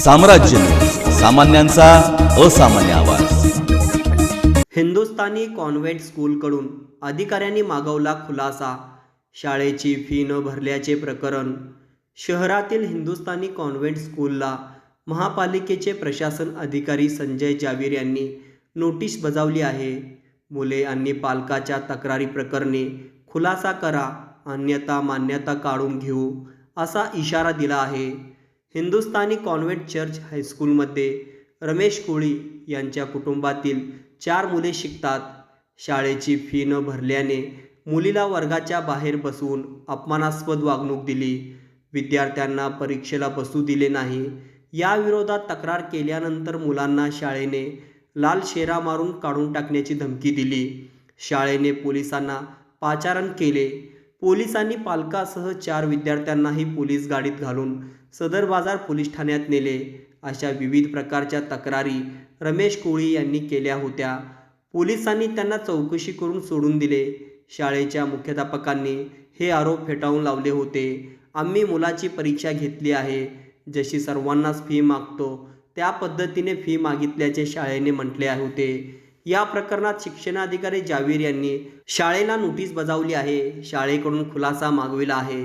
साम्राज्य, सामान्यांचा असामान्य आवाज। हिंदुस्थानी कॉन्व्हेंट स्कूलकडून अधिकाऱ्यांनी मागवला खुलासा। शाळेची फी न भरल्याचे प्रकरण। शहरातील हिंदुस्थानी कॉन्व्हेंट स्कूलला महापालिकेचे प्रशासन अधिकारी संजय जावीर यांनी नोटीस बजावली आहे। मुले आणि पालकाच्या तक्रारी प्रकरणी खुलासा करा, अन्यथा मान्यता काढून घेऊ, असा इशारा दिला आहे। हिंदुस्थानी कॉन्व्हेंट चर्च हायस्कूलमध्ये रमेश कोळी यांच्या कुटुंबातील 4 मुले शिकतात। शाळेची फी न भरल्याने मुलीला वर्गाच्या बाहेर बसवून अपमानास्पद वागणूक दिली, विद्यार्थ्यांना परीक्षेला बसू दिले नाही। या विरोधात तक्रार केल्यानंतर मुलांना शाळेने लाल शेरा मारून काढून टाकण्याची धमकी दिली। शाळेने पोलिसांना पाचारण केले। पोलिसांनी पालकासह 4 विद्यार्थ्यांनाही पोलीस गाडीत घालून सदर बाजार पोलीस ठाण्यात नेले। अशा विविध प्रकारच्या तक्रारी रमेश कोळी यांनी केल्या होत्या। पोलिसांनी त्यांना चौकशी करून सोडून दिले। शाळेच्या मुख्याध्यापकांनी हे आरोप फेटाळून लावले होते। आम्ही मुलाची परीक्षा घेतली आहे, जशी सर्वांनाच फी मागतो त्या पद्धतीने फी मागितल्याचे शाळेने म्हटले होते। या प्रकरणात शिक्षणाधिकारी जावीर यांनी शाळेला नोटीस बजावली आहे। शाळेकडून खुलासा मागविला आहे।